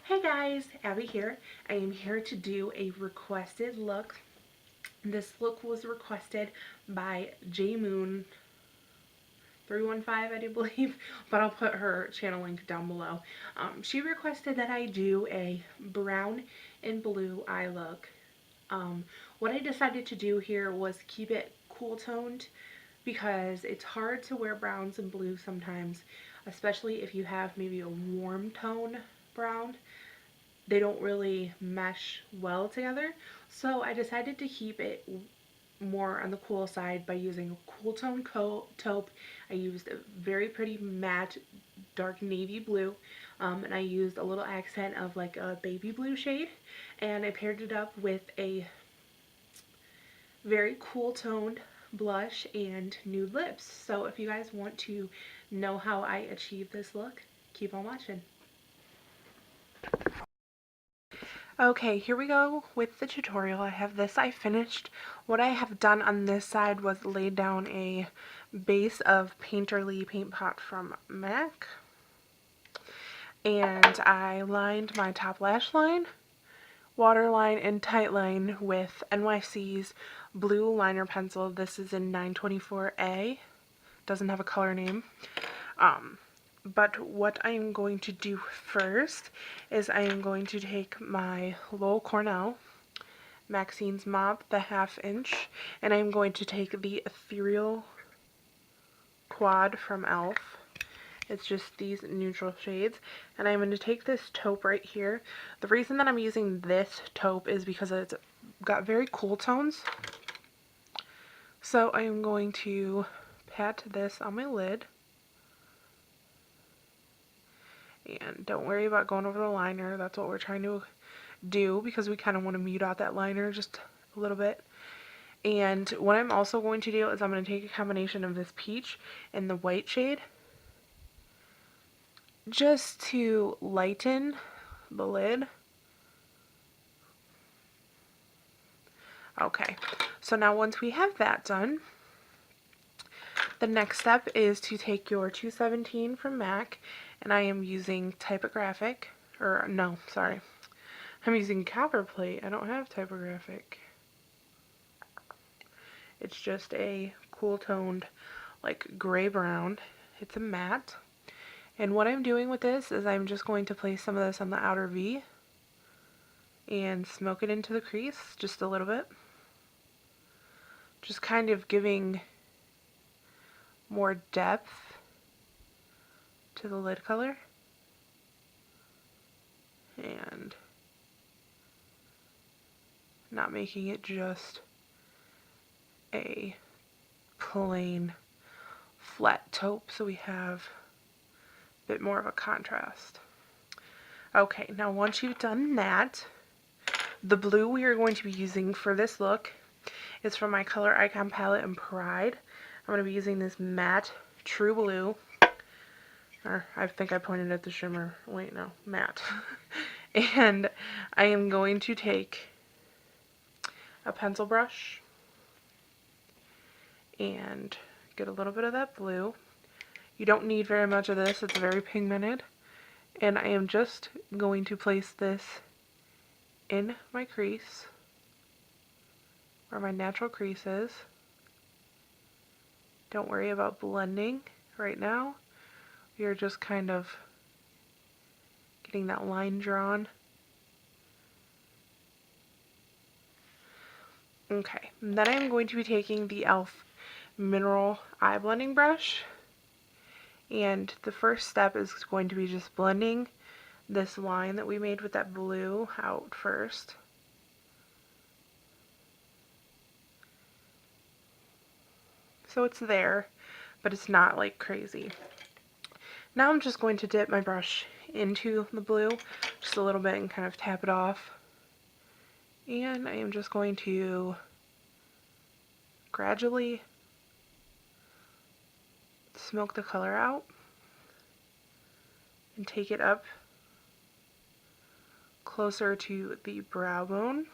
Hey guys, Abby here. I am here to do a requested look. This look was requested by J Moon 315, I do believe, but I'll put her channel link down below. She requested that I do a brown and blue eye look. What I decided to do here was keep it cool toned because it's hard to wear browns and blues sometimes, especially if you have maybe a warm tone brown. They don't really mesh well together. So I decided to keep it more on the cool side by using a cool tone taupe. I used a very pretty matte dark navy blue, and I used a little accent of like a baby blue shade, and I paired it up with a very cool toned blush and nude lips. So if you guys want to know how I achieve this look, keep on watching. Okay, here we go with the tutorial. I have this I finished. What I have done on this side was laid down a base of Painterly Paint Pot from MAC. And I lined my top lash line, waterline, and tightline with NYC's blue liner pencil. This is in 924A. Doesn't have a color name. But what I am going to do first is I am going to take my Lowell Cornell Maxine's Mop, the 1/2 inch, and I'm going to take the Ethereal Quad from e.l.f. It's just these neutral shades, and I'm going to take this taupe right here. The reason that I'm using this taupe is because it's got very cool tones. So I am going to pat this on my lid. And don't worry about going over the liner. That's what we're trying to do because we kind of want to mute out that liner just a little bit. And what I'm also going to do is I'm going to take a combination of this peach and the white shade just to lighten the lid. Okay, so now once we have that done, the next step is to take your 217 from MAC, and I am using typographic, or no, sorry, I'm using copper plate. I don't have typographic. It's just a cool toned, like gray brown. It's a matte. And what I'm doing with this is I'm just going to place some of this on the outer V and smoke it into the crease just a little bit. Just kind of giving more depth to the lid color. And not making it just a plain flat taupe, so we have a bit more of a contrast. Okay, now once you've done that, the blue we are going to be using for this look is from my Color Icon palette in Pride. I'm going to be using this matte True Blue. Or I think I pointed at the shimmer. Wait, no, matte. And I am going to take a pencil brush and get a little bit of that blue. You don't need very much of this. It's very pigmented. And I am just going to place this in my crease, where my natural crease is. Don't worry about blending right now. We are just kind of getting that line drawn. Okay, and then I'm going to be taking the e.l.f. Mineral Eye Blending Brush. And the first step is going to be just blending this line that we made with that blue out first. So it's there, but it's not like crazy. Now I'm just going to dip my brush into the blue just a little bit and kind of tap it off. And I am just going to gradually smoke the color out and take it up closer to the brow bone.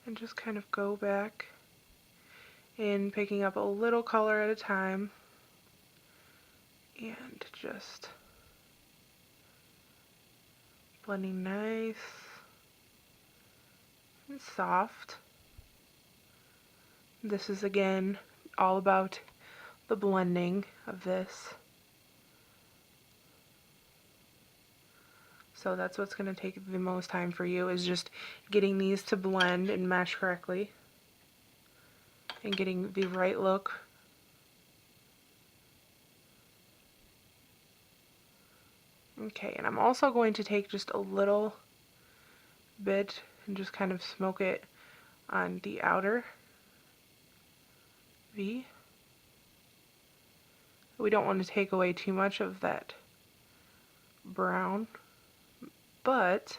And just kind of go back and picking up a little color at a time and just blending nice and soft. This is again all about the blending of this. So that's what's going to take the most time for you, is just getting these to blend and mesh correctly and getting the right look. Okay, and I'm also going to take just a little bit and just kind of smoke it on the outer V. We don't want to take away too much of that brown, but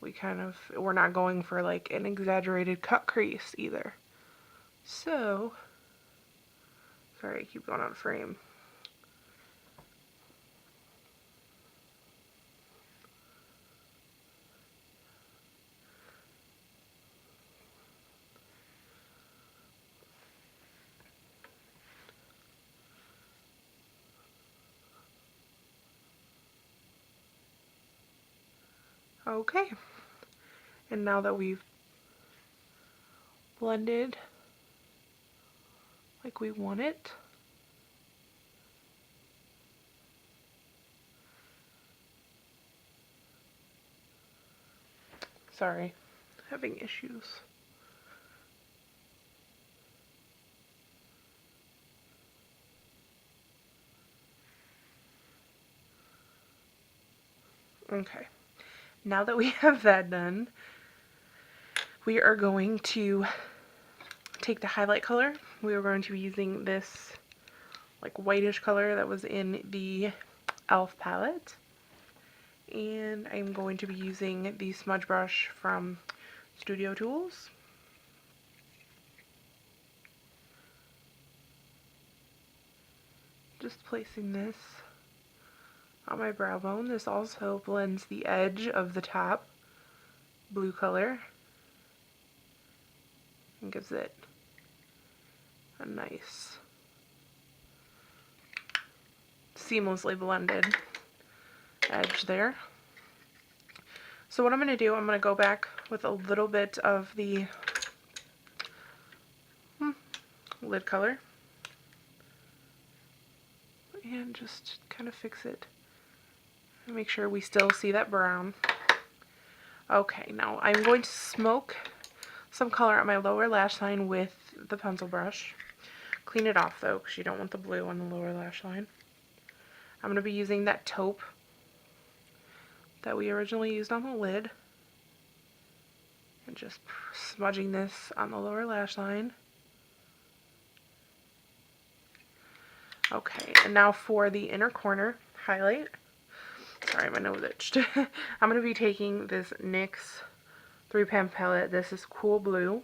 we're not going for like an exaggerated cut crease either. So, sorry, I keep going out of frame. Okay, and now that we've blended like we want it, sorry, having issues. Okay, now that we have that done, we are going to take the highlight color. We are going to be using this like whitish color that was in the e.l.f. palette. And I'm going to be using the smudge brush from Studio Tools. Just placing this on my brow bone. This also blends the edge of the top blue color and gives it a nice seamlessly blended edge there. So what I'm going to do, I'm going to go back with a little bit of the lid color and just kind of fix it and make sure we still see that brown. Okay, now I'm going to smoke some color on my lower lash line with the pencil brush. Clean it off though, because you don't want the blue on the lower lash line. I'm going to be using that taupe that we originally used on the lid and just smudging this on the lower lash line. Okay, and now for the inner corner highlight. Sorry, my nose itched. I'm going to be taking this NYX 3-pan palette. This is Cool Blue.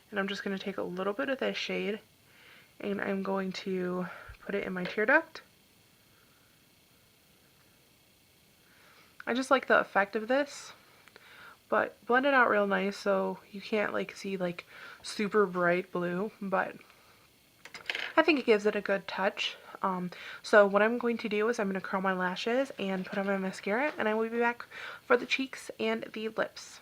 And I'm just going to take a little bit of this shade and I'm going to put it in my tear duct. I just like the effect of this, but blend it out real nice so you can't like see like super bright blue, but I think it gives it a good touch. So what I'm going to do is I'm going to curl my lashes and put on my mascara, and I will be back for the cheeks and the lips.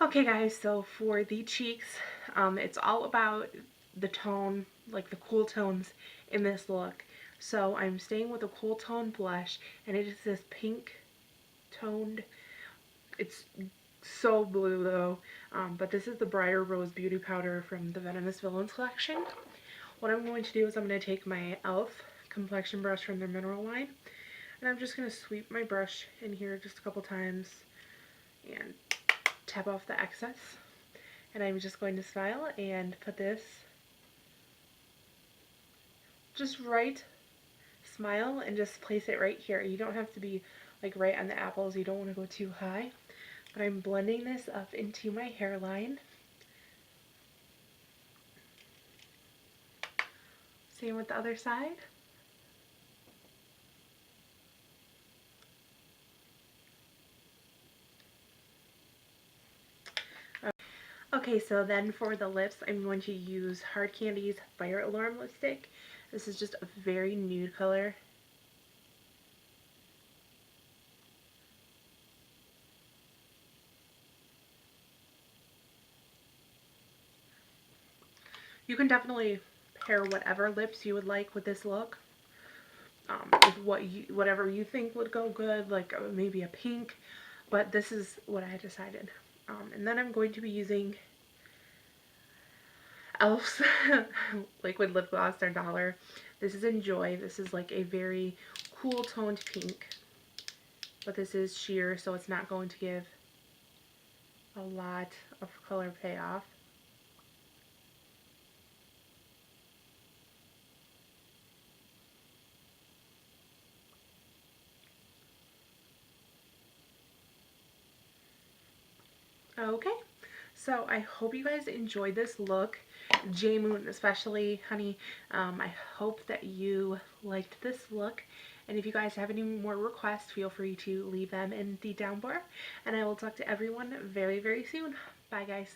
Okay guys, so for the cheeks, it's all about the tone, like the cool tones in this look. So I'm staying with a cool tone blush, and it is this pink toned, it's so blue though, but this is the Brighter Rose Beauty Powder from the Venomous Villains collection. What I'm going to do is I'm going to take my e.l.f. complexion brush from their mineral line, and I'm just going to sweep my brush in here just a couple times and tap off the excess. And I'm just going to smile and put this just right, smile and just place it right here. You don't have to be like right on the apples, you don't want to go too high. But I'm blending this up into my hairline. Same with the other side. Okay, so then for the lips, I'm going to use Hard Candy's Fire Alarm lipstick. This is just a very nude color. You can definitely pair whatever lips you would like with this look. Whatever you think would go good, like maybe a pink, but this is what I decided. And then I'm going to be using Elf's liquid lip gloss, their dollar. This is Enjoy. This is like a very cool toned pink, but this is sheer, so it's not going to give a lot of color payoff. Okay, so I hope you guys enjoyed this look. J Moon especially, honey, I hope that you liked this look. And if you guys have any more requests, feel free to leave them in the down bar. And I will talk to everyone very, very soon. Bye, guys.